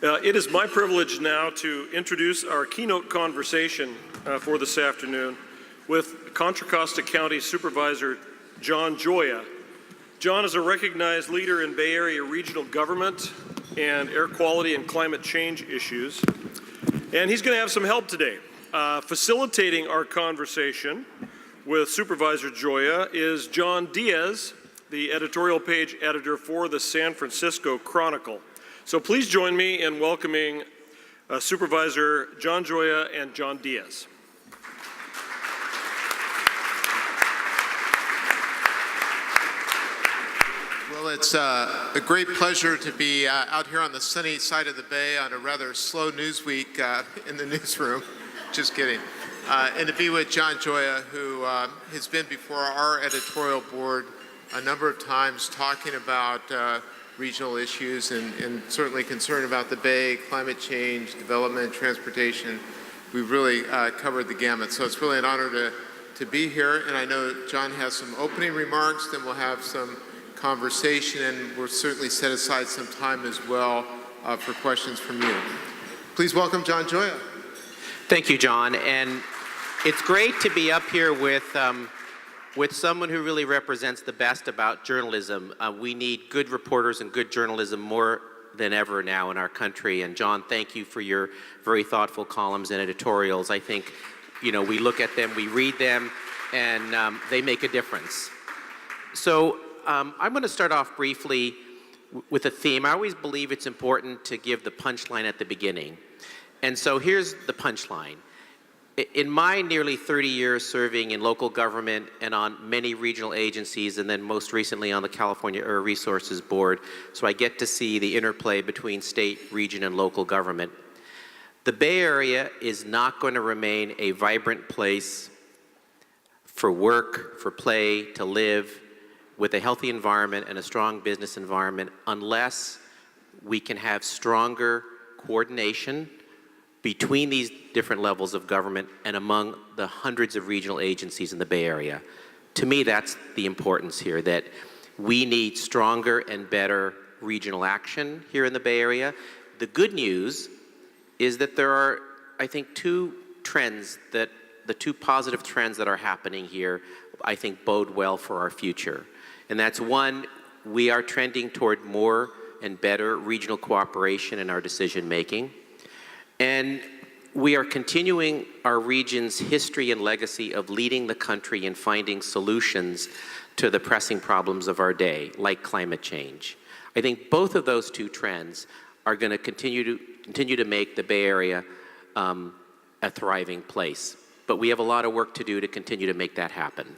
It is my privilege now to introduce our keynote conversation for this afternoon with Contra Costa County Supervisor John Gioia. John is a recognized leader in Bay Area regional government and air quality and climate change issues. And he's going to have some help today. Facilitating our conversation with Supervisor Gioia is John Diaz, the editorial page editor for the San Francisco Chronicle. So please join me in welcoming Supervisor John Gioia and John Diaz. Well, it's a great pleasure to be out here on the sunny side of the bay on a rather slow news week in the newsroom. Just kidding. And to be with John Gioia, who has been before our editorial board a number of times talking about regional issues and certainly concerned about the Bay, climate change, development, transportation. We've really covered the gamut. So it's really an honor to be here. And I know John has some opening remarks, then we'll have some conversation, and we'll certainly set aside some time as well for questions from you. Please welcome John Gioia. Thank you, John. And it's great to be up here with someone who really represents the best about journalism. We need good reporters and good journalism more than ever now in our country. And John, thank you for your very thoughtful columns and editorials. I think, we look at them, we read them, and they make a difference. So I'm going to start off briefly with a theme. I always believe it's important to give the punchline at the beginning. And so here's the punchline. In my nearly 30 years serving in local government and on many regional agencies, and then most recently on the California Air Resources Board, so I get to see the interplay between state, region, and local government. The Bay Area is not going to remain a vibrant place for work, for play, to live, with a healthy environment and a strong business environment unless we can have stronger coordination between these different levels of government and among the hundreds of regional agencies in the Bay Area. To me, that's the importance here, that we need stronger and better regional action here in the Bay Area. The good news is that there are, I think, the two positive trends that are happening here, I think bode well for our future. And that's one, we are trending toward more and better regional cooperation in our decision making. And we are continuing our region's history and legacy of leading the country in finding solutions to the pressing problems of our day, like climate change. I think both of those two trends are going to continue to make the Bay Area a thriving place. But we have a lot of work to do to continue to make that happen.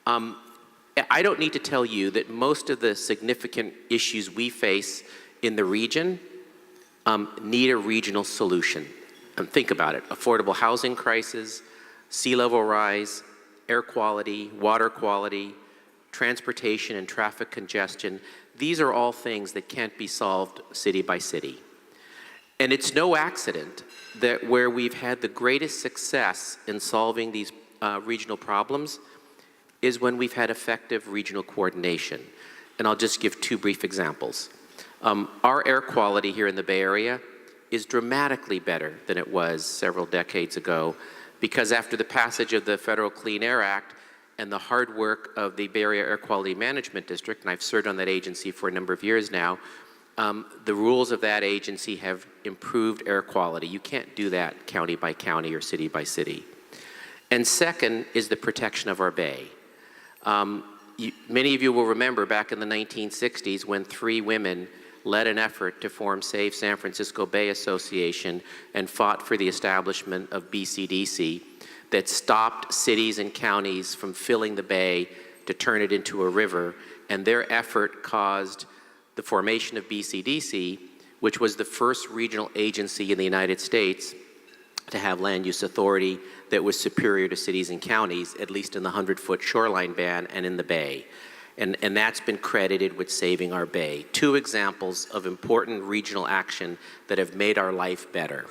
I don't need to tell you that most of the significant issues we face in the region need a regional solution. And think about it, affordable housing crisis, sea level rise, air quality, water quality, transportation and traffic congestion. These are all things that can't be solved city by city. And it's no accident that where we've had the greatest success in solving these regional problems is when we've had effective regional coordination. And I'll just give two brief examples. Our air quality here in the Bay Area is dramatically better than it was several decades ago because after the passage of the Federal Clean Air Act and the hard work of the Bay Area Air Quality Management District, and I've served on that agency for a number of years now, the rules of that agency have improved air quality. You can't do that county by county or city by city. And second is the protection of our bay. Many of you will remember back in the 1960s when three women led an effort to form Save San Francisco Bay Association and fought for the establishment of BCDC that stopped cities and counties from filling the bay to turn it into a river. And their effort caused the formation of BCDC, which was the first regional agency in the United States to have land use authority that was superior to cities and counties, at least in the 100-foot shoreline band and in the bay. And that's been credited with saving our bay. Two examples of important regional action that have made our life better.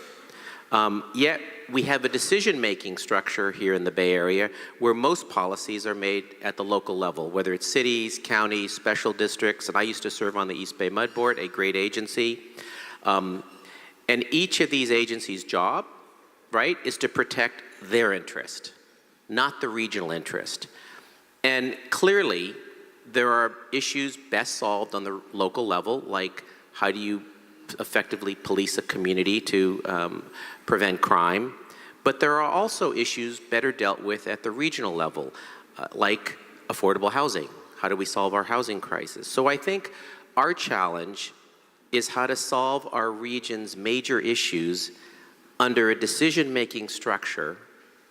Yet we have a decision-making structure here in the Bay Area where most policies are made at the local level, whether it's cities, counties, special districts, and I used to serve on the East Bay Mud Board, a great agency. And each of these agencies' job, right, is to protect their interest, not the regional interest. And clearly, there are issues best solved on the local level, like how do you effectively police a community to prevent crime. But there are also issues better dealt with at the regional level, like affordable housing. How do we solve our housing crisis? So I think our challenge is how to solve our region's major issues under a decision-making structure,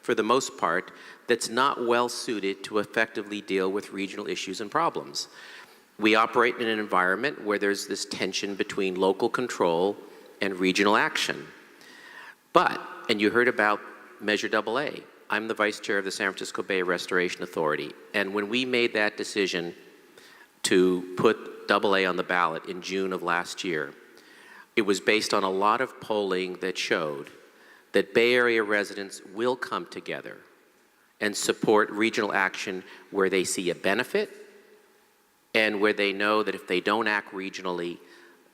for the most part, that's not well suited to effectively deal with regional issues and problems. We operate in an environment where there's this tension between local control and regional action. But, and you heard about Measure AA. I'm the vice chair of the San Francisco Bay Restoration Authority. And when we made that decision to put AA on the ballot in June of last year, it was based on a lot of polling that showed that Bay Area residents will come together and support regional action where they see a benefit and where they know that if they don't act regionally,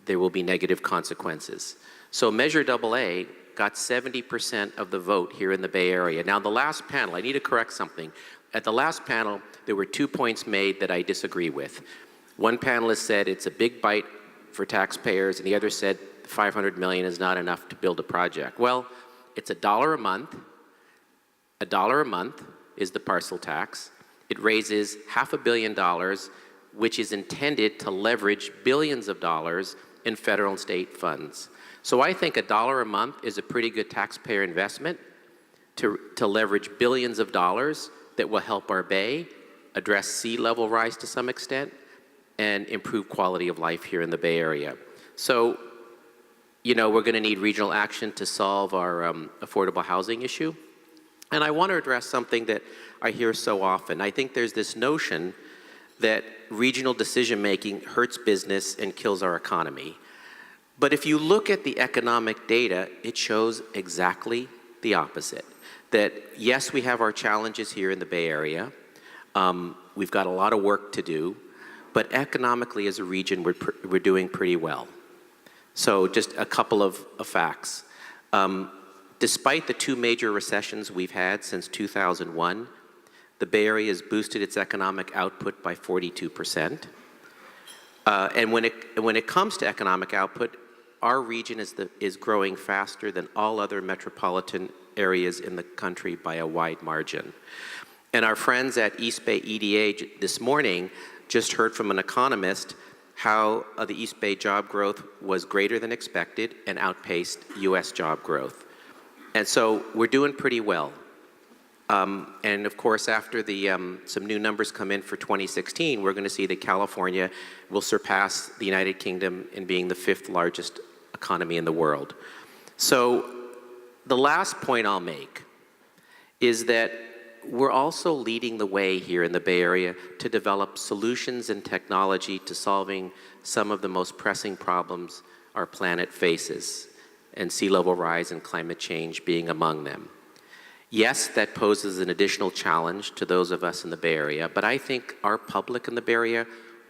there will be negative consequences. So Measure AA got 70% of the vote here in the Bay Area. Now, the last panel, I need to correct something. At the last panel, there were 2 points made that I disagree with. One panelist said it's a big bite for taxpayers, and the other said $500 million is not enough to build a project. Well, it's $1 a month. $1 a month is the parcel tax. It raises $500 million, which is intended to leverage billions of dollars in federal and state funds. So I think $1 a month is a pretty good taxpayer investment to leverage billions of dollars that will help our Bay address sea level rise to some extent and improve quality of life here in the Bay Area. So, you know, we're going to need regional action to solve our affordable housing issue. And I want to address something that I hear so often. I think there's this notion that regional decision-making hurts business and kills our economy. But if you look at the economic data, it shows exactly the opposite. That yes, we have our challenges here in the Bay Area. We've got a lot of work to do, but economically as a region, we're doing pretty well. So just a couple of facts. Despite the 2 major recessions we've had since 2001, the Bay Area has boosted its economic output by 42%. And when it comes to economic output, our region is growing faster than all other metropolitan areas in the country by a wide margin. And our friends at East Bay EDA this morning just heard from an economist how the East Bay job growth was greater than expected and outpaced US job growth. And so we're doing pretty well. And of course, after some new numbers come in for 2016, we're going to see that California will surpass the United Kingdom in being the 5th largest economy in the world. So the last point I'll make is that we're also leading the way here in the Bay Area to develop solutions and technology to solving some of the most pressing problems our planet faces, and sea level rise and climate change being among them. Yes, that poses an additional challenge to those of us in the Bay Area, but I think our public in the Bay Area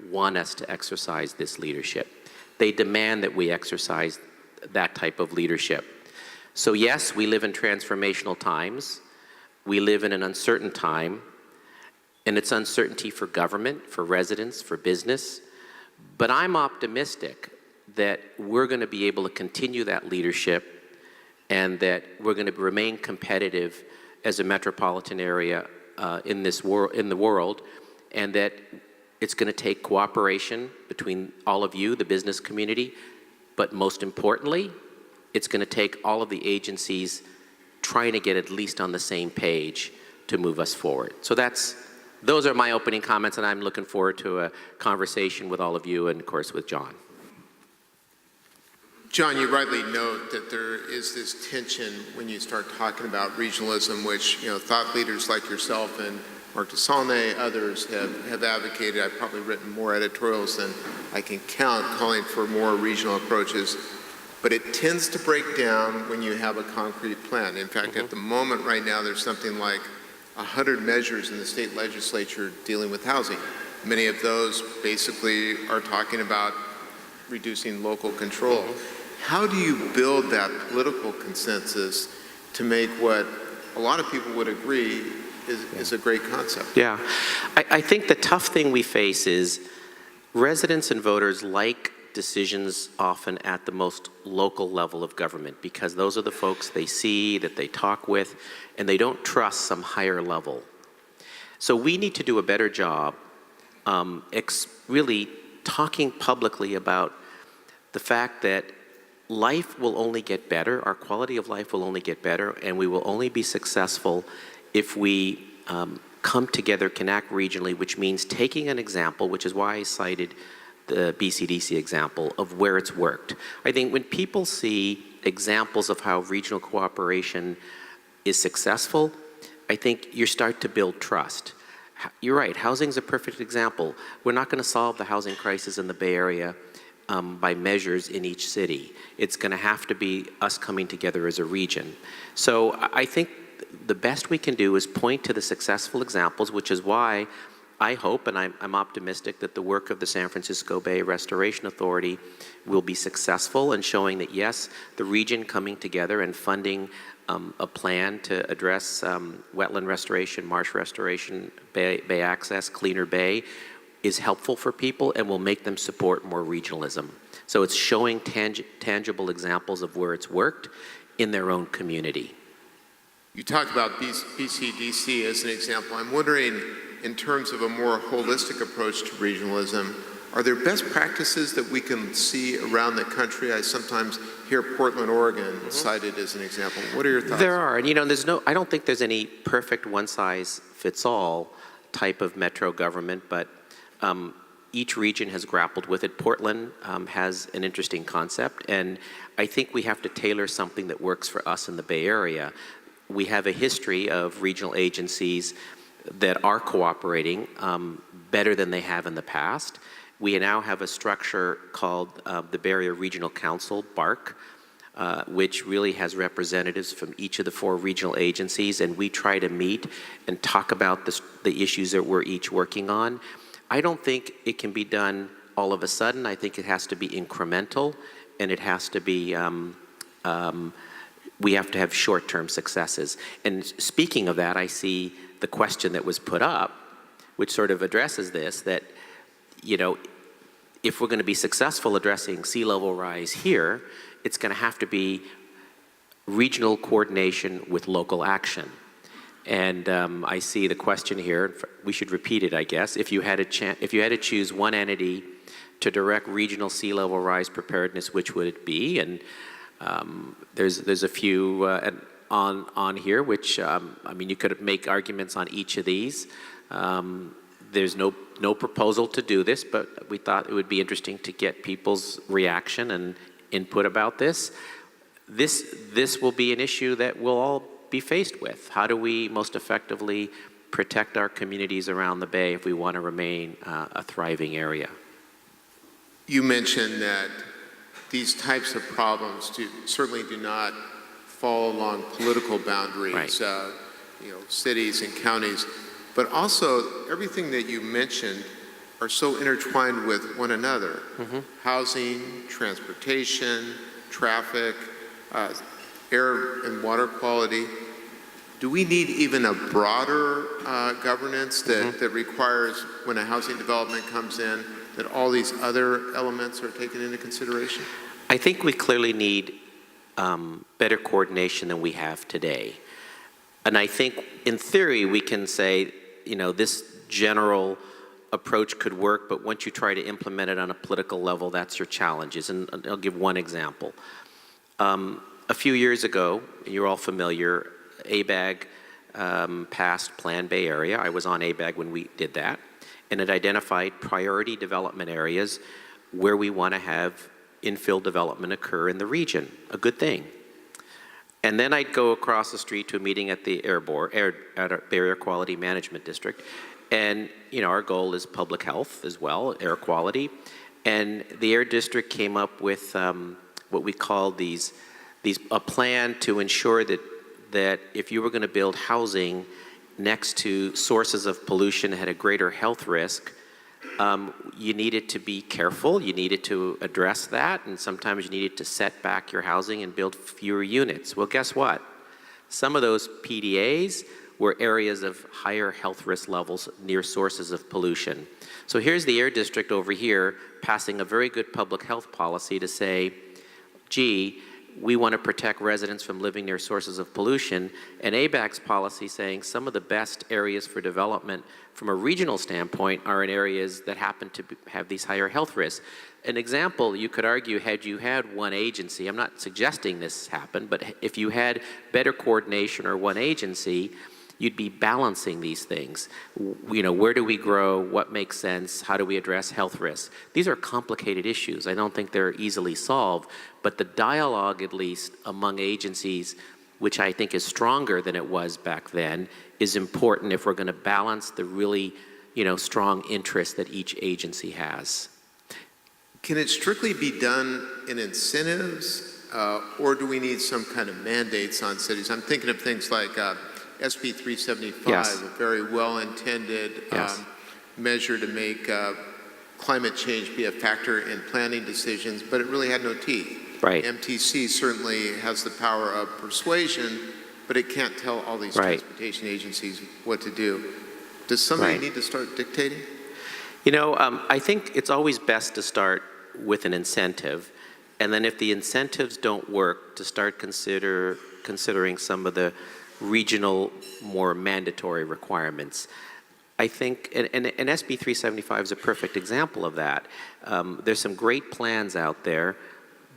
want us to exercise this leadership. They demand that we exercise that type of leadership. So yes, we live in transformational times. We live in an uncertain time, and it's uncertainty for government, for residents, for business. But I'm optimistic that we're going to be able to continue that leadership and that we're going to remain competitive as a metropolitan area in the world, and that it's going to take cooperation between all of you, the business community, but most importantly, it's going to take all of the agencies trying to get at least on the same page to move us forward. So those are my opening comments, and I'm looking forward to a conversation with all of you and, of course, with John. John, you rightly note that there is this tension when you start talking about regionalism, which thought leaders like yourself and Mark DeSaulnay, others have advocated. I've probably written more editorials than I can count calling for more regional approaches. But it tends to break down when you have a concrete plan. In fact, at the moment right now, there's something like 100 measures in the state legislature dealing with housing. Many of those basically are talking about reducing local control. How do you build that political consensus to make what a lot of people would agree is a great concept? Yeah, I think the tough thing we face is residents and voters like decisions often at the most local level of government, because those are the folks they see, that they talk with, and they don't trust some higher level. So we need to do a better job really talking publicly about the fact that life will only get better, our quality of life will only get better, and we will only be successful if we come together, can act regionally, which means taking an example, which is why I cited the BCDC example of where it's worked. I think when people see examples of how regional cooperation is successful, I think you start to build trust. You're right, housing's a perfect example. We're not going to solve the housing crisis in the Bay Area by measures in each city. It's going to have to be us coming together as a region. So I think the best we can do is point to the successful examples, which is why I hope, and I'm optimistic, that the work of the San Francisco Bay Restoration Authority will be successful in showing that, yes, the region coming together and funding a plan to address wetland restoration, marsh restoration, bay access, cleaner bay, is helpful for people and will make them support more regionalism. So it's showing tangible examples of where it's worked in their own community. You talked about BCDC as an example. I'm wondering, in terms of a more holistic approach to regionalism, are there best practices that we can see around the country? I sometimes hear Portland, Oregon cited as an example. What are your thoughts? There are, and I don't think there's any perfect one-size-fits-all type of metro government, but each region has grappled with it. Portland has an interesting concept, and I think we have to tailor something that works for us in the Bay Area. We have a history of regional agencies that are cooperating better than they have in the past. We now have a structure called the Bay Area Regional Council, BAAQMD, which really has representatives from each of the 4 regional agencies, and we try to meet and talk about the issues that we're each working on. I don't think it can be done all of a sudden. I think it has to be incremental, and it has to be, we have to have short-term successes. And speaking of that, I see the question that was put up, which sort of addresses this, that, if we're going to be successful addressing sea level rise here, it's going to have to be regional coordination with local action. And I see the question here. We should repeat it, I guess. If you had to choose one entity to direct regional sea level rise preparedness, which would it be? And there's a few on here, which you could make arguments on each of these. There's no proposal to do this, but we thought it would be interesting to get people's reaction and input about this. This will be an issue that we'll all be faced with. How do we most effectively protect our communities around the Bay if we want to remain a thriving area? You mentioned that these types of problems certainly do not fall along political boundaries, right. Cities and counties, but also everything that you mentioned are so intertwined with one another. Housing, transportation, traffic, air and water quality. Do we need even a broader governance that requires, when a housing development comes in, that all these other elements are taken into consideration? I think we clearly need better coordination than we have today. And I think, in theory, we can say, this general approach could work, but once you try to implement it on a political level, that's your challenges. And I'll give one example. A few years ago, you're all familiar, ABAG passed Plan Bay Area. I was on ABAG when we did that. And it identified priority development areas where we want to have infill development occur in the region. A good thing. And then I'd go across the street to a meeting at the at our Bay Area Quality Management District. And, our goal is public health as well, air quality. And the Air District came up with what we call a plan to ensure that if you were going to build housing next to sources of pollution that had a greater health risk, you needed to be careful, you needed to address that, and sometimes you needed to set back your housing and build fewer units. Well, guess what? Some of those PDAs were areas of higher health risk levels near sources of pollution. So here's the Air District over here passing a very good public health policy to say, gee, we want to protect residents from living near sources of pollution, and ABAC's policy saying some of the best areas for development from a regional standpoint are in areas that happen to have these higher health risks. An example, you could argue, had you had one agency, I'm not suggesting this happened, but if you had better coordination or one agency, you'd be balancing these things. You know, where do we grow? What makes sense? How do we address health risks? These are complicated issues. I don't think they're easily solved, but the dialogue, at least among agencies, which I think is stronger than it was back then, is important if we're going to balance the really, strong interest that each agency has. Can it strictly be done in incentives, or do we need some kind of mandates on cities? I'm thinking of things like SB 375, Yes. a very well-intended Yes. measure to make climate change be a factor in planning decisions, but it really had no teeth. Right. MTC certainly has the power of persuasion, but it can't tell all these Right. transportation agencies what to do. Does somebody Right. need to start dictating? I think it's always best to start with an incentive, and then if the incentives don't work, to start considering some of the regional, more mandatory requirements. I think, and SB 375 is a perfect example of that. There's some great plans out there,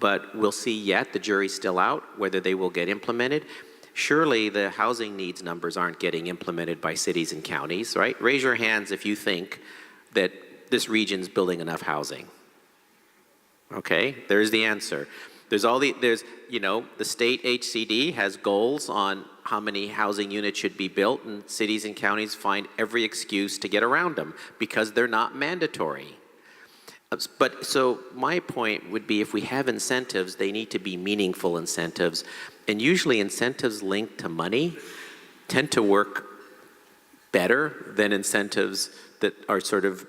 but we'll see yet, the jury's still out, whether they will get implemented. Surely the housing needs numbers aren't getting implemented by cities and counties, right? Raise your hands if you think that this region's building enough housing. Okay, there's the answer. The state HCD has goals on how many housing units should be built, and cities and counties find every excuse to get around them because they're not mandatory. But so my point would be, if we have incentives, they need to be meaningful incentives, and usually incentives linked to money tend to work better than incentives that are sort of,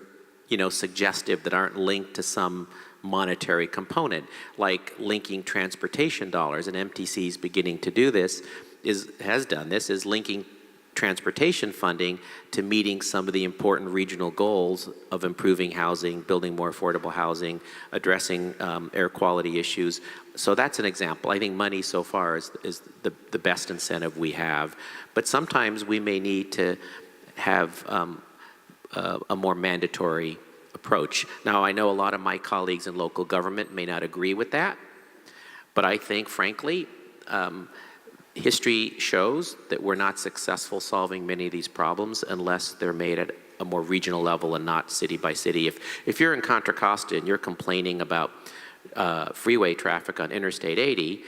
suggestive, that aren't linked to some monetary component, like linking transportation dollars, and MTC is beginning to do this, has done this, is linking transportation funding to meeting some of the important regional goals of improving housing, building more affordable housing, addressing air quality issues. So that's an example. I think money so far is the best incentive we have, but sometimes we may need to have a more mandatory approach. Now, I know a lot of my colleagues in local government may not agree with that, but I think, frankly, history shows that we're not successful solving many of these problems unless they're made at a more regional level and not city by city. If you're in Contra Costa and you're complaining about freeway traffic on Interstate 80,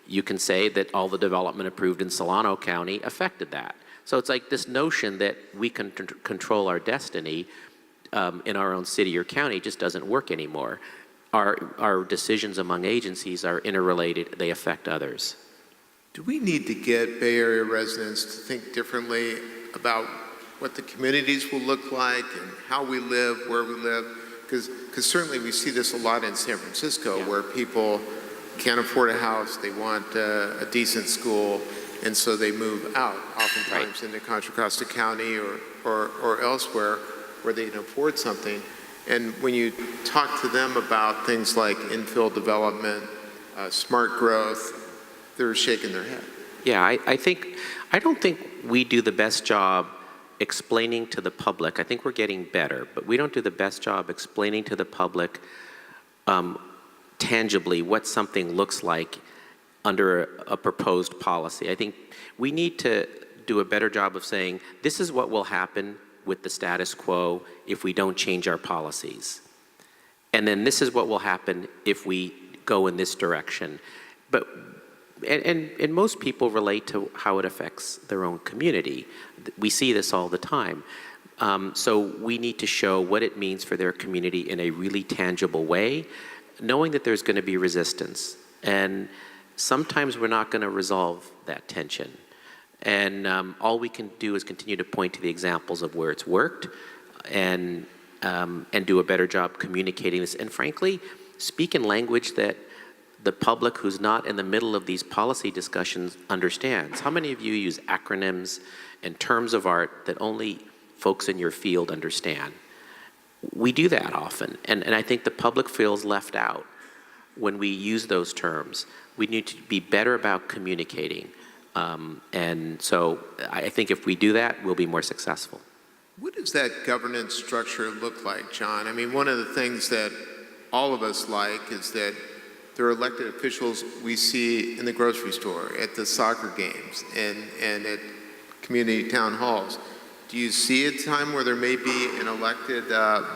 you can say that all the development approved in Solano County affected that. So it's like this notion that we can control our destiny in our own city or county just doesn't work anymore. Our decisions among agencies are interrelated, they affect others. Do we need to get Bay Area residents to think differently about what the communities will look like and how we live, where we live? Because certainly we see this a lot in San Francisco, where people can't afford a house, they want a decent school, and so they move out, oftentimes into Contra Costa County or elsewhere where they can afford something. And when you talk to them about things like infill development, smart growth, they're shaking their head. Yeah, I don't think we do the best job explaining to the public. I think we're getting better, but we don't do the best job explaining to the public tangibly what something looks like under a proposed policy. I think we need to do a better job of saying, this is what will happen with the status quo if we don't change our policies. And then this is what will happen if we go in this direction. But and most people relate to how it affects their own community. We see this all the time. So we need to show what it means for their community in a really tangible way, knowing that there's going to be resistance. And sometimes we're not going to resolve that tension. And all we can do is continue to point to the examples of where it's worked and and do a better job communicating this. And frankly, speak in language that the public who's not in the middle of these policy discussions understands. How many of you use acronyms and terms of art that only folks in your field understand? We do that often, and I think the public feels left out when we use those terms. We need to be better about communicating, and so I think if we do that, we'll be more successful. What does that governance structure look like, John? I mean, one of the things that all of us like is that there are elected officials we see in the grocery store, at the soccer games, and at community town halls. Do you see a time where there may be an elected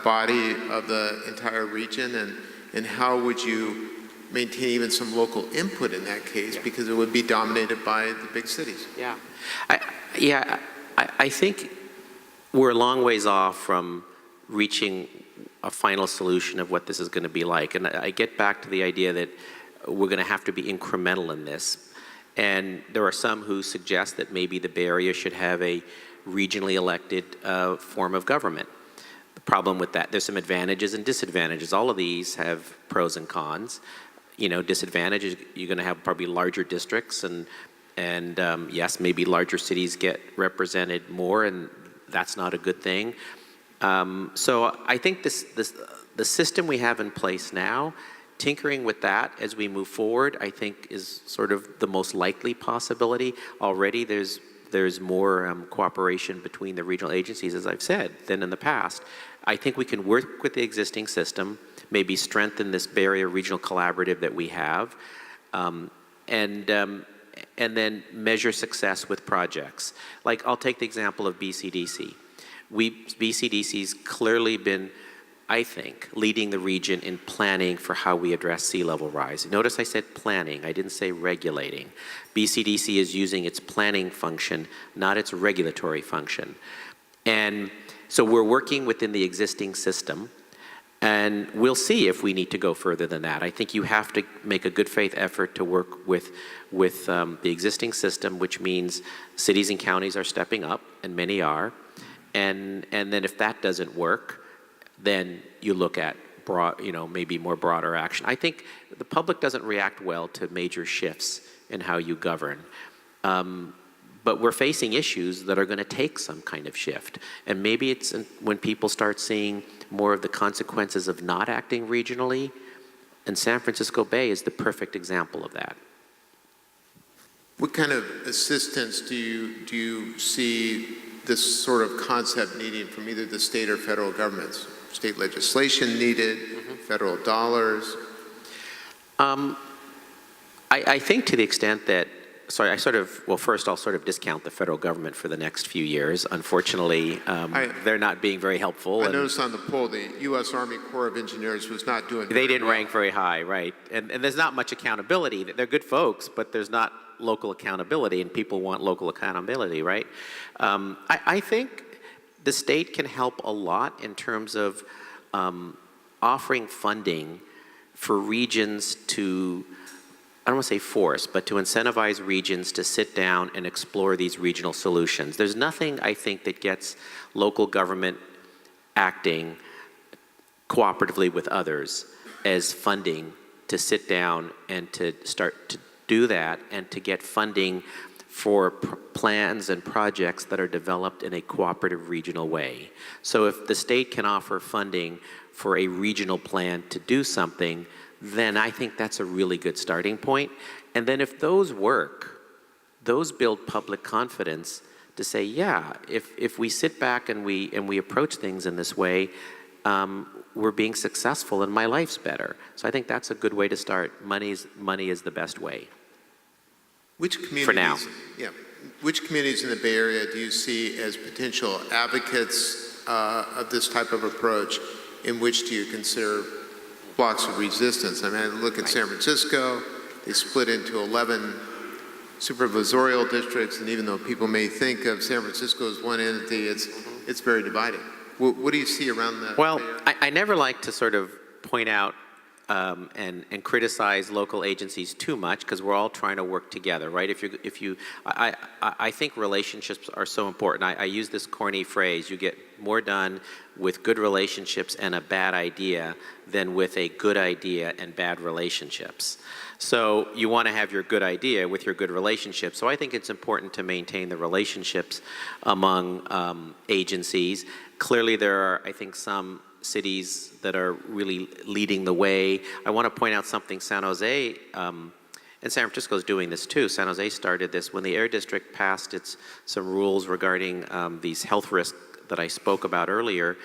body of the entire region, and how would you maintain even some local input in that case, because it would be dominated by the big cities? I think we're a long ways off from reaching a final solution of what this is going to be like. And I get back to the idea that we're going to have to be incremental in this. And there are some who suggest that maybe the Bay Area should have a regionally elected form of government. The problem with that, there's some advantages and disadvantages. All of these have pros and cons. You know, disadvantages, you're going to have probably larger districts, and yes, maybe larger cities get represented more, and that's not a good thing. So I think the system we have in place now, tinkering with that as we move forward, I think is sort of the most likely possibility. Already there's more cooperation between the regional agencies, as I've said, than in the past. I think we can work with the existing system, maybe strengthen this Bay Area regional collaborative that we have, and then measure success with projects. Like, I'll take the example of BCDC. BCDC's clearly been, I think, leading the region in planning for how we address sea level rise. Notice I said planning, I didn't say regulating. BCDC is using its planning function, not its regulatory function. And so we're working within the existing system, and we'll see if we need to go further than that. I think you have to make a good faith effort to work with the existing system, which means cities and counties are stepping up, and many are. And then if that doesn't work, then you look at broad, maybe more broader action. I think the public doesn't react well to major shifts in how you govern. But we're facing issues that are going to take some kind of shift. And maybe it's when people start seeing more of the consequences of not acting regionally, and San Francisco Bay is the perfect example of that. What kind of assistance do you see this sort of concept needing from either the state or federal governments? State legislation needed, federal dollars? I think to the extent that, first I'll sort of discount the federal government for the next few years. Unfortunately, they're not being very helpful. I noticed on the poll, the U.S. Army Corps of Engineers was not doing They didn't well. rank very high, right? And there's not much accountability. They're good folks, but there's not local accountability, and people want local accountability, right? I think the state can help a lot in terms of offering funding for regions to, I don't want to say force, but to incentivize regions to sit down and explore these regional solutions. There's nothing, I think, that gets local government acting cooperatively with others as funding to sit down and to start to do that and to get funding for plans and projects that are developed in a cooperative regional way. So if the state can offer funding for a regional plan to do something, then I think that's a really good starting point. And then if those work, those build public confidence to say, yeah, if we sit back and we approach things in this way, we're being successful and my life's better. So I think that's a good way to start. Money is the best way. Which communities, for now. Yeah. Which communities in the Bay Area do you see as potential advocates of this type of approach? In which do you consider blocks of resistance? I mean, I look at San Francisco, they split into 11 supervisorial districts, and even though people may think of San Francisco as one entity, it's very divided. What do you see around the Well, I never like to sort of point out and criticize local agencies too much, because we're all trying to work together, right? I think relationships are so important. I use this corny phrase: you get more done with good relationships and a bad idea than with a good idea and bad relationships. So you want to have your good idea with your good relationships. So I think it's important to maintain the relationships among agencies. Clearly there are, I think, some cities that are really leading the way. I want to point out something San Jose, and San Francisco is doing this too. San Jose started this when the Air District passed some rules regarding these health risks that I spoke about earlier.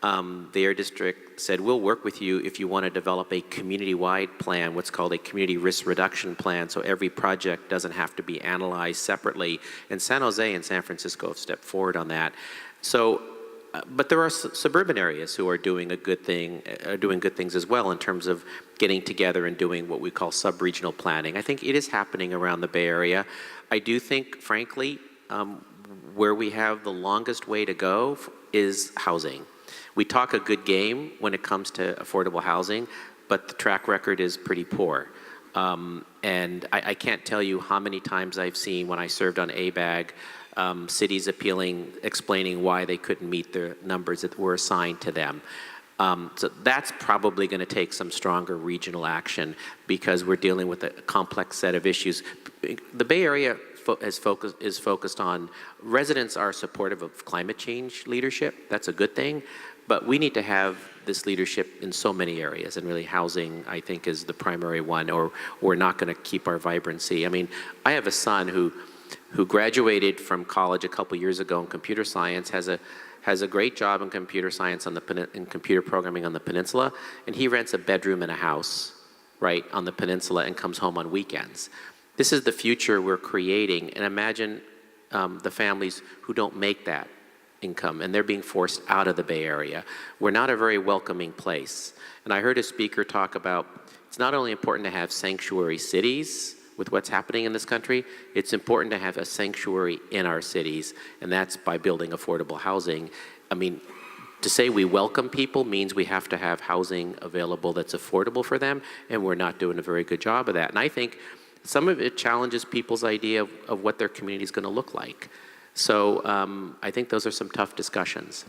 The Air District said, we'll work with you if you want to develop a community-wide plan, what's called a community risk reduction plan, so every project doesn't have to be analyzed separately. And San Jose and San Francisco have stepped forward on that. So, but there are suburban areas who are doing a good thing, doing good things as well in terms of getting together and doing what we call sub-regional planning. I think it is happening around the Bay Area. I do think, frankly, where we have the longest way to go is housing. We talk a good game when it comes to affordable housing, but the track record is pretty poor. And I can't tell you how many times I've seen when I served on ABAG, cities explaining why they couldn't meet the numbers that were assigned to them. So that's probably going to take some stronger regional action, because we're dealing with a complex set of issues. The Bay Area is focused on, residents are supportive of climate change leadership. That's a good thing. But we need to have this leadership in so many areas, and really housing, I think, is the primary one, or we're not going to keep our vibrancy. I mean, I have a son who graduated from college a couple years ago in computer science, has a great job in computer science in computer programming on the peninsula, and he rents a bedroom in a house, right, on the peninsula, and comes home on weekends. This is the future we're creating, and imagine the families who don't make that income, and they're being forced out of the Bay Area. We're not a very welcoming place. And I heard a speaker talk about, it's not only important to have sanctuary cities with what's happening in this country, it's important to have a sanctuary in our cities, and that's by building affordable housing. I mean, to say we welcome people means we have to have housing available that's affordable for them, and we're not doing a very good job of that. And I think some of it challenges people's idea of what their community is going to look like. So I think those are some tough discussions.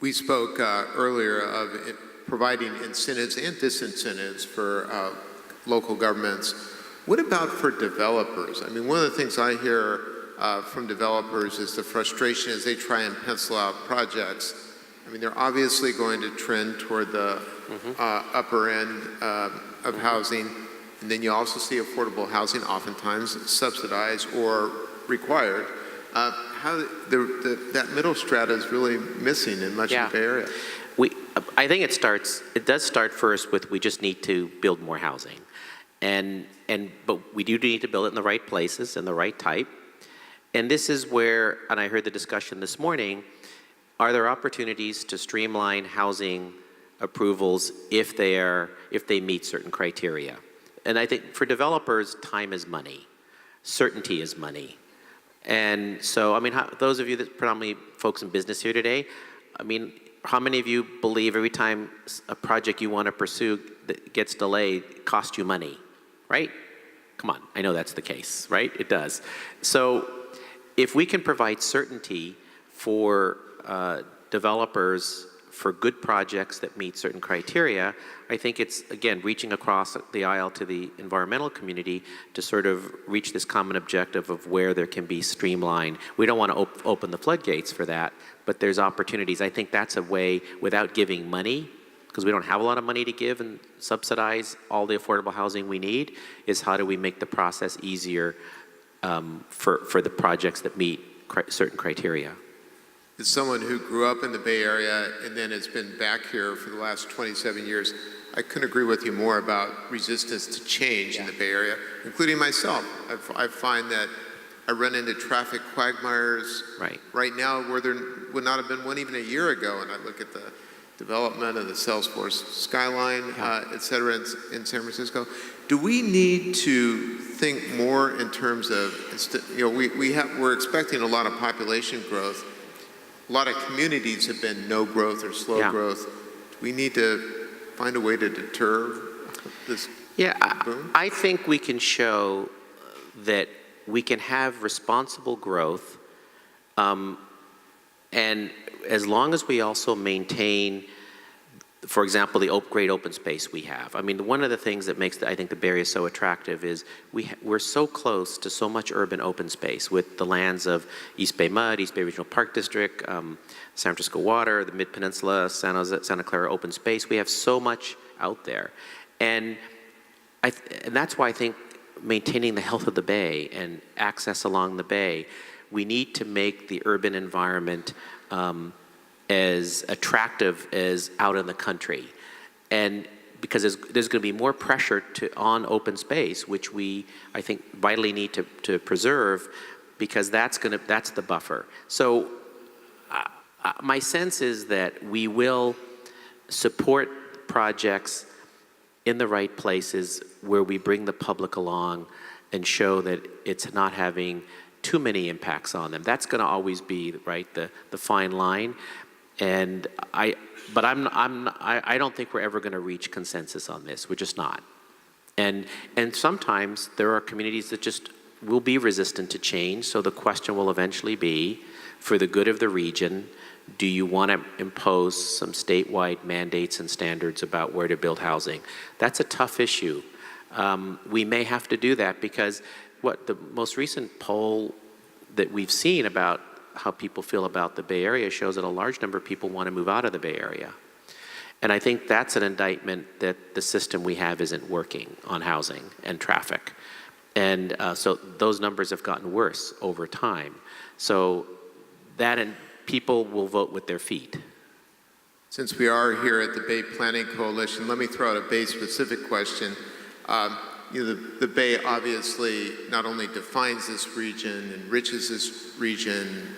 We spoke earlier of providing incentives and disincentives for local governments. What about for developers? I mean, one of the things I hear from developers is the frustration as they try and pencil out projects. I mean, they're obviously going to trend toward the upper end of housing, and then you also see affordable housing oftentimes subsidized or required. How that middle strata is really missing in much of the Bay Area. I think it does start first with, we just need to build more housing. But we do need to build it in the right places and the right type. And this is where, and I heard the discussion this morning, are there opportunities to streamline housing approvals if they meet certain criteria? And I think for developers, time is money. Certainty is money. And so, I mean, those of you that predominantly folks in business here today, I mean, how many of you believe every time a project you want to pursue that gets delayed costs you money, right? Come on, I know that's the case, right? It does. So if we can provide certainty for developers for good projects that meet certain criteria, I think it's, again, reaching across the aisle to the environmental community to sort of reach this common objective of where there can be streamlined. We don't want to open the floodgates for that, but there's opportunities. I think that's a way, without giving money, because we don't have a lot of money to give and subsidize all the affordable housing we need, is how do we make the process easier for the projects that meet certain criteria. As someone who grew up in the Bay Area and then has been back here for the last 27 years, I couldn't agree with you more about resistance to change in the Bay Area, including myself. I find that I run into traffic quagmires right now where there would not have been one even a year ago, and I look at the development of the Salesforce skyline, et cetera, in San Francisco. Do we need to think more in terms of, we're expecting a lot of population growth. A lot of communities have been no growth or slow growth. We need to find a way to deter this boom? I think we can show that we can have responsible growth, and as long as we also maintain, for example, the great open space we have. I mean, one of the things that makes, I think, the Bay Area so attractive is we're so close to so much urban open space with the lands of East Bay Mud, East Bay Regional Park District, San Francisco Water, the Mid-Peninsula, Santa Clara open space. We have so much out there. And that's why I think maintaining the health of the Bay and access along the Bay, we need to make the urban environment as attractive as out in the country. And because there's going to be more pressure on open space, which we, I think, vitally need to preserve, because that's the buffer. So my sense is that we will support projects in the right places where we bring the public along and show that it's not having too many impacts on them. That's going to always be, right, the fine line. And I don't think we're ever going to reach consensus on this. We're just not. And sometimes there are communities that just will be resistant to change. So the question will eventually be, for the good of the region, do you want to impose some statewide mandates and standards about where to build housing? That's a tough issue. We may have to do that because the most recent poll that we've seen about how people feel about the Bay Area shows that a large number of people want to move out of the Bay Area. And I think that's an indictment that the system we have isn't working on housing and traffic. And so those numbers have gotten worse over time. So that, and people will vote with their feet. Since we are here at the Bay Planning Coalition, let me throw out a Bay-specific question. The Bay obviously not only defines this region, enriches this region,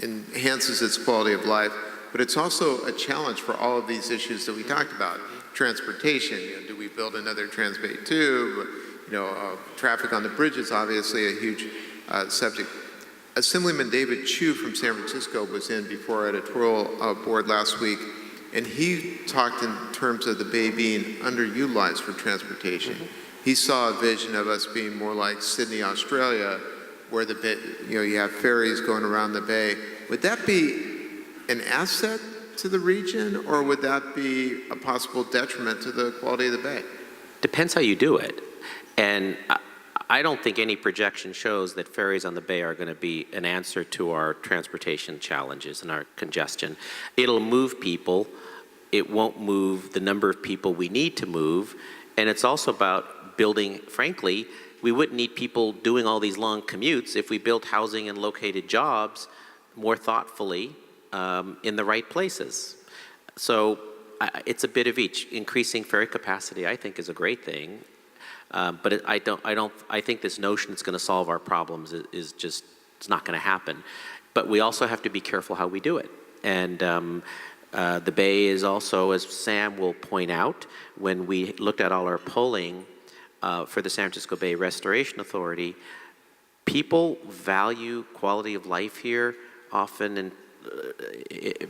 enhances its quality of life, but it's also a challenge for all of these issues that we talked about. Transportation, do we build another Transbay tube? Traffic on the bridge is obviously a huge subject. Assemblyman David Chu from San Francisco was in before our editorial board last week, and he talked in terms of the Bay being underutilized for transportation. He saw a vision of us being more like Sydney, Australia, where the Bay, you have ferries going around the Bay. Would that be an asset to the region, or would that be a possible detriment to the quality of the Bay? Depends how you do it. And I don't think any projection shows that ferries on the Bay are going to be an answer to our transportation challenges and our congestion. It'll move people. It won't move the number of people we need to move. And it's also about building, frankly, we wouldn't need people doing all these long commutes if we built housing and located jobs more thoughtfully in the right places. So it's a bit of each. Increasing ferry capacity, I think, is a great thing. But I think this notion it's going to solve our problems is just, it's not going to happen. But we also have to be careful how we do it. And the Bay is also, as Sam will point out, when we looked at all our polling for the San Francisco Bay Restoration Authority, people value quality of life here often, and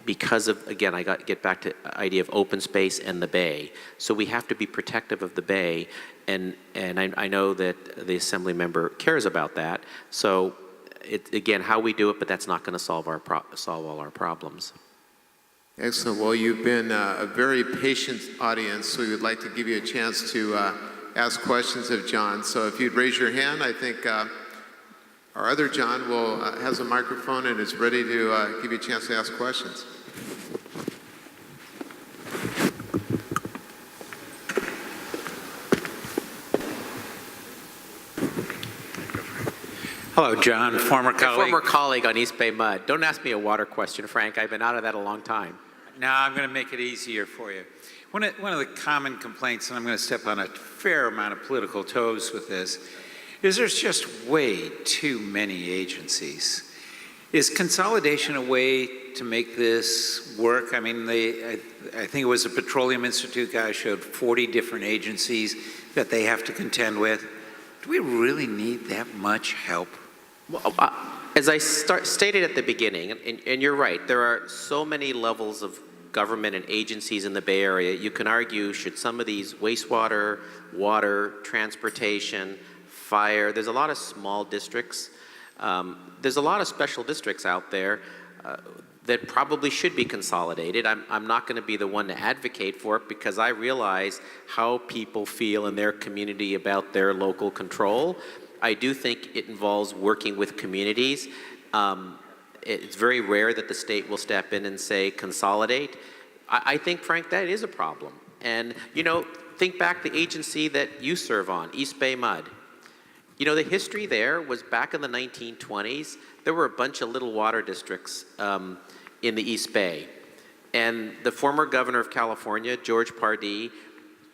because of, again, I get back to the idea of open space and the Bay. So we have to be protective of the Bay, and I know that the Assembly member cares about that. So again, how we do it, but that's not going to solve all our problems. Excellent. Well, you've been a very patient audience, so we would like to give you a chance to ask questions of John. So if you'd raise your hand, I think our other John has a microphone and is ready to give you a chance to ask questions. Hello, John, former colleague. Former colleague on East Bay Mud. Don't ask me a water question, Frank. I've been out of that a long time. Now I'm going to make it easier for you. One of the common complaints, and I'm going to step on a fair amount of political toes with this, is there's just way too many agencies. Is consolidation a way to make this work? I mean, I think it was a Petroleum Institute guy showed 40 different agencies that they have to contend with. Do we really need that much help? Well, as I stated at the beginning, and you're right, there are so many levels of government and agencies in the Bay Area, you can argue, should some of these wastewater, water, transportation, fire, there's a lot of small districts. There's a lot of special districts out there that probably should be consolidated. I'm not going to be the one to advocate for it because I realize how people feel in their community about their local control. I do think it involves working with communities. It's very rare that the state will step in and say consolidate. I think, Frank, that is a problem. And, you know, think back the agency that you serve on, East Bay Mud. You know, the history there was back in the 1920s, there were a bunch of little water districts in the East Bay. And the former governor of California, George Pardee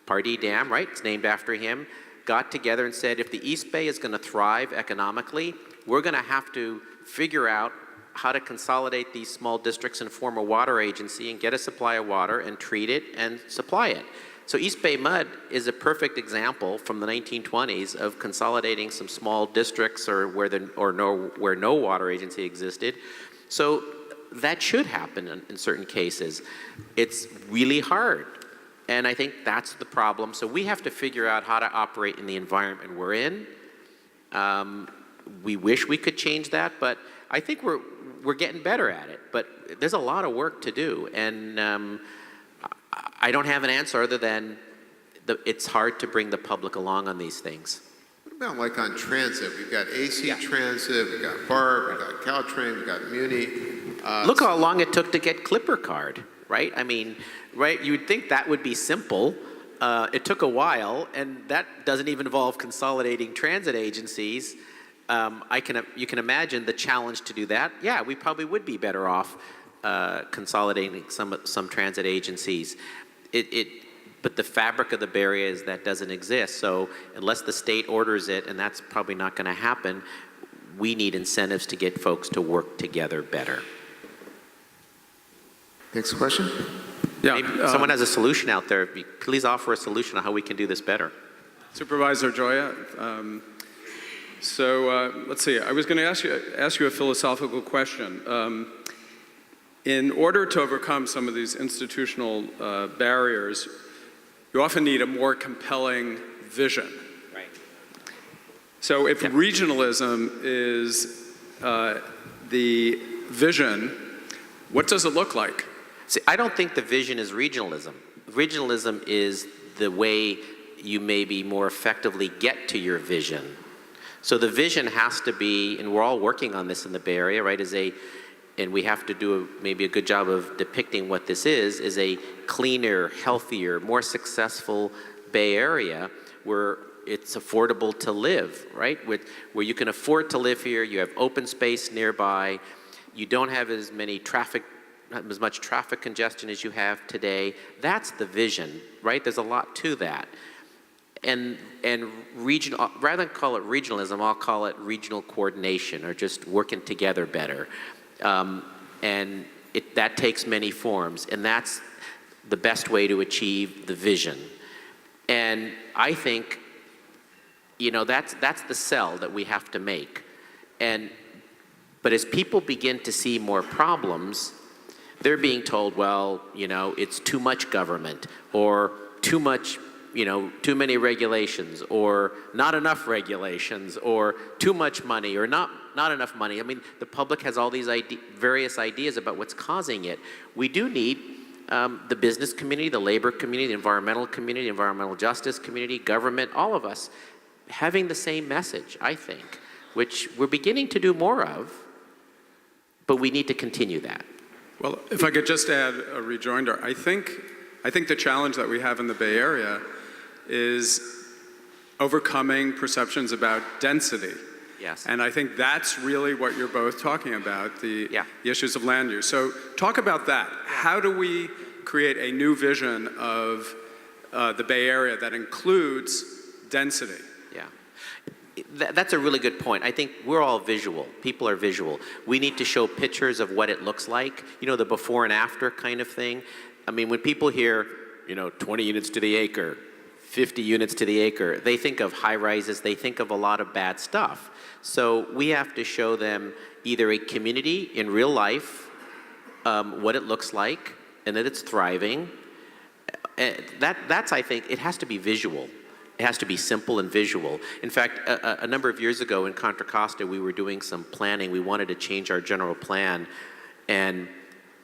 Dam, right, it's named after him, got together and said, if the East Bay is going to thrive economically, we're going to have to figure out how to consolidate these small districts and form a water agency and get a supply of water and treat it and supply it. So East Bay Mud is a perfect example from the 1920s of consolidating some small districts or where no water agency existed. So that should happen in certain cases. It's really hard. And I think that's the problem. So we have to figure out how to operate in the environment we're in. We wish we could change that, but I think we're getting better at it. But there's a lot of work to do. And I don't have an answer other than it's hard to bring the public along on these things. What about like on transit? We've got AC Transit, we've got BART, we've got Caltrain, we've got Muni. Look how long it took to get Clipper Card, right? I mean, right, you would think that would be simple. It took a while, and that doesn't even involve consolidating transit agencies. You can imagine the challenge to do that. Yeah, we probably would be better off consolidating some transit agencies. But the fabric of the Bay Area is that doesn't exist. So unless the state orders it, and that's probably not going to happen, we need incentives to get folks to work together better. Next question. Yeah, Maybe someone has a solution out there. Please offer a solution on how we can do this better. Supervisor Gioia. Let's see. I was going to ask you a philosophical question. In order to overcome some of these institutional barriers, you often need a more compelling vision. Right. So if regionalism is the vision, what does it look like? See, I don't think the vision is regionalism. Regionalism is the way you maybe more effectively get to your vision. So the vision has to be, and we're all working on this in the Bay Area, right, and we have to do maybe a good job of depicting what this is a cleaner, healthier, more successful Bay Area where it's affordable to live, right? Where you can afford to live here, you have open space nearby, you don't have as much traffic congestion as you have today. That's the vision, right? There's a lot to that. And regional, rather than call it regionalism, I'll call it regional coordination or just working together better. And that takes many forms, and that's the best way to achieve the vision. And I think, you know, that's the sell that we have to make. But as people begin to see more problems, they're being told, well, you know, it's too much government, or too much, you know, too many regulations, or not enough regulations, or too much money, or not enough money. I mean, the public has all these various ideas about what's causing it. We do need the business community, the labor community, the environmental justice community, government, all of us having the same message, I think, which we're beginning to do more of, but we need to continue that. Well, if I could just add a rejoinder, I think the challenge that we have in the Bay Area is overcoming perceptions about density. Yes. And I think that's really what you're both talking about, the issues of land use. So talk about that. How do we create a new vision of the Bay Area that includes density? Yeah. That's a really good point. I think we're all visual. People are visual. We need to show pictures of what it looks like, you know, the before and after kind of thing. I mean, when people hear, you know, 20 units to the acre, 50 units to the acre, they think of high rises, they think of a lot of bad stuff. So we have to show them either a community in real life, what it looks like, and that it's thriving. That's, I think, it has to be visual. It has to be simple and visual. In fact, a number of years ago in Contra Costa, we were doing some planning. We wanted to change our general plan, and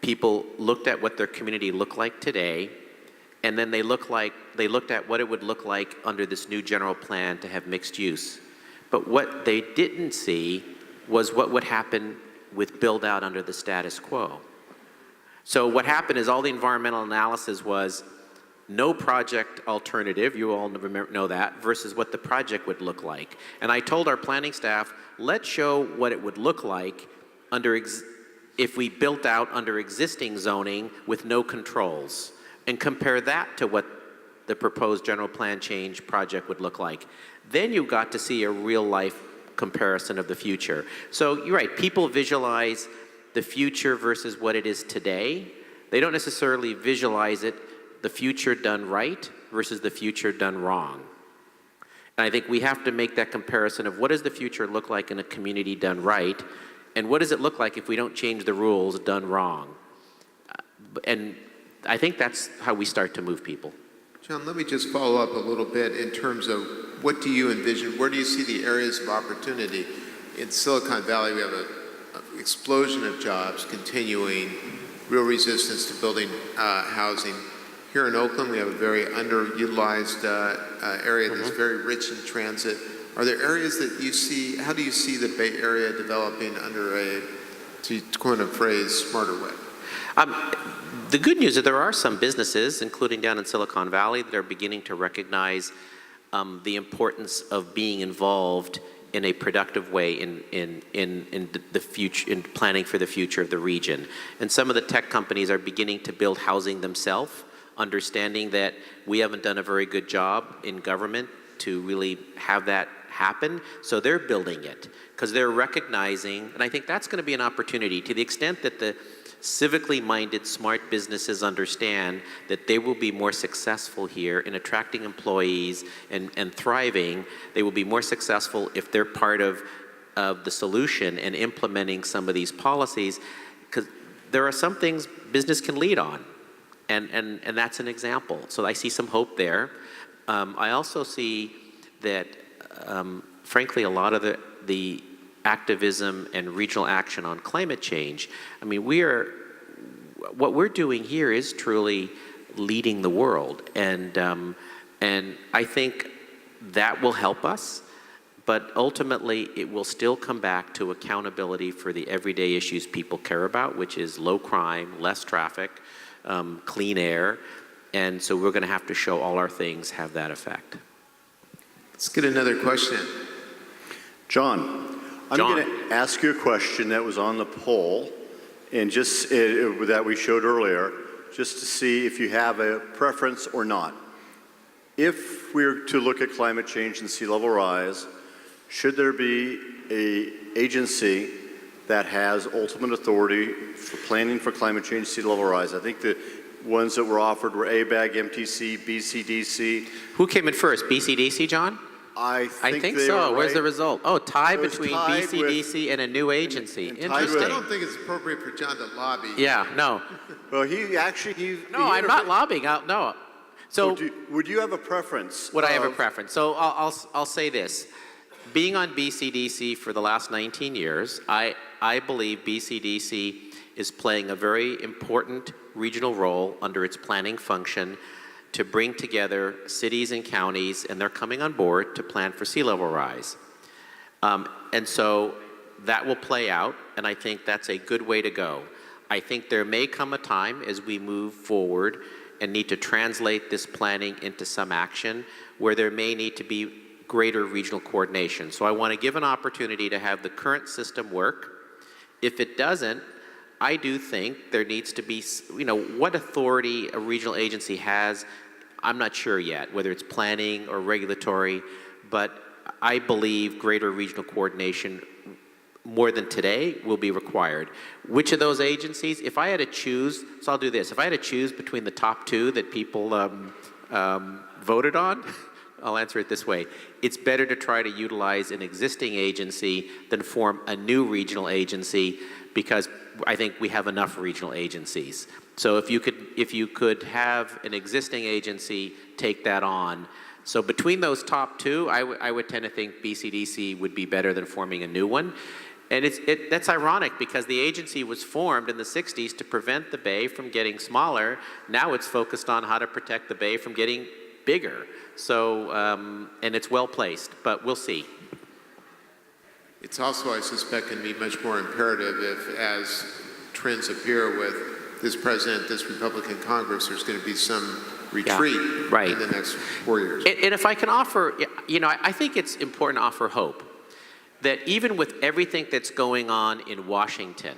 people looked at what their community looked like today, and then they looked at what it would look like under this new general plan to have mixed use. But what they didn't see was what would happen with build out under the status quo. So what happened is all the environmental analysis was no project alternative, you all know that, versus what the project would look like. And I told our planning staff, let's show what it would look like if we built out under existing zoning with no controls, and compare that to what the proposed general plan change project would look like. Then you got to see a real life comparison of the future. So you're right, people visualize the future versus what it is today. They don't necessarily visualize it, the future done right versus the future done wrong. And I think we have to make that comparison of what does the future look like in a community done right, and what does it look like if we don't change the rules done wrong? And I think that's how we start to move people. John, let me just follow up a little bit in terms of what do you envision? Where do you see the areas of opportunity? In Silicon Valley, we have an explosion of jobs continuing, real resistance to building housing. Here in Oakland, we have a very underutilized area that's very rich in transit. Are there areas that you see, how do you see the Bay Area developing under a, to coin a phrase, smarter way? The good news is there are some businesses, including down in Silicon Valley, that are beginning to recognize the importance of being involved in a productive way in the future, in planning for the future of the region. And some of the tech companies are beginning to build housing themselves, understanding that we haven't done a very good job in government to really have that happen. So they're building it because they're recognizing, and I think that's going to be an opportunity to the extent that the civically minded, smart businesses understand that they will be more successful here in attracting employees and thriving. They will be more successful if they're part of the solution and implementing some of these policies, because there are some things business can lead on, and that's an example. So I see some hope there. I also see that, frankly, a lot of the activism and regional action on climate change. I mean, what we're doing here is truly leading the world, and I think that will help us, but ultimately it will still come back to accountability for the everyday issues people care about, which is low crime, less traffic, clean air, and so we're going to have to show all our things have that effect. Let's get another question. John, I'm going to ask you a question that was on the poll, and just that we showed earlier, just to see if you have a preference or not. If we were to look at climate change and sea level rise, should there be an agency that has ultimate authority for planning for climate change, sea level rise? I think the ones that were offered were BAAQMD, BCDC. Who came in first, BCDC, John? I think so. Right. Where's the result? Oh, tie between tied BCDC and a new agency. and Interesting. I don't think it's appropriate for John to lobby. Yeah, no. Well, he I'm not lobbying. No. So would you have a preference? Would I have a preference? So I'll say this. Being on BCDC for the last 19 years, I believe BCDC is playing a very important regional role under its planning function to bring together cities and counties, and they're coming on board to plan for sea level rise. And so that will play out, and I think that's a good way to go. I think there may come a time as we move forward and need to translate this planning into some action where there may need to be greater regional coordination. So I want to give an opportunity to have the current system work. If it doesn't, I do think there needs to be, what authority a regional agency has, I'm not sure yet, whether it's planning or regulatory, but I believe greater regional coordination more than today will be required. Which of those agencies, if I had to choose, so I'll do this, if I had to choose between the top two that people voted on, I'll answer it this way. It's better to try to utilize an existing agency than form a new regional agency, because I think we have enough regional agencies. So if you could have an existing agency take that on. So between those top two, I would tend to think BCDC would be better than forming a new one. And that's ironic, because the agency was formed in the 60s to prevent the Bay from getting smaller. Now it's focused on how to protect the Bay from getting bigger. So, and it's well placed, but we'll see. It's also, I suspect, going to be much more imperative if, as trends appear with this president, this Republican Congress, there's going to be some retreat in the next 4 years. And if I can offer, I think it's important to offer hope that even with everything that's going on in Washington,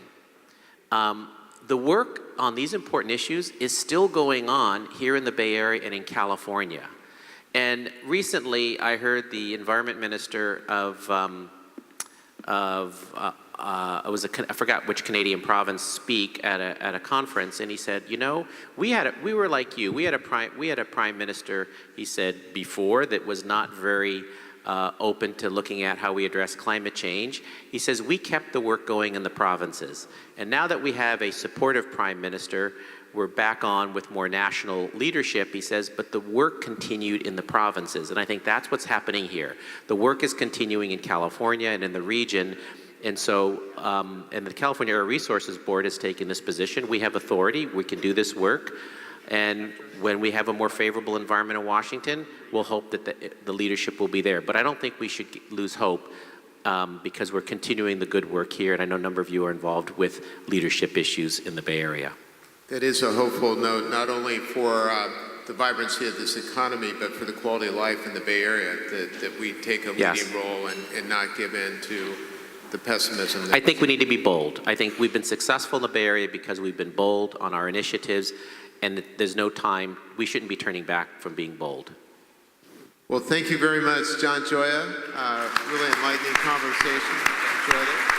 the work on these important issues is still going on here in the Bay Area and in California. And recently, I heard the environment minister I forgot which Canadian province speak at a conference, and he said, we were like you. We had a prime minister, he said, before that was not very open to looking at how we address climate change. He says, we kept the work going in the provinces. And now that we have a supportive prime minister, we're back on with more national leadership, he says, but the work continued in the provinces. And I think that's what's happening here. The work is continuing in California and in the region. And so, and the California Air Resources Board has taken this position. We have authority, we can do this work. And when we have a more favorable environment in Washington, we'll hope that the leadership will be there. But I don't think we should lose hope, because we're continuing the good work here. And I know a number of you are involved with leadership issues in the Bay Area. That is a hopeful note, not only for the vibrancy of this economy, but for the quality of life in the Bay Area, that we take a leading role and not give in to the pessimism. I think we need to be bold. I think we've been successful in the Bay Area because we've been bold on our initiatives, and there's no time, we shouldn't be turning back from being bold. Well, thank you very much, John Gioia. Really enlightening conversation. Enjoyed it.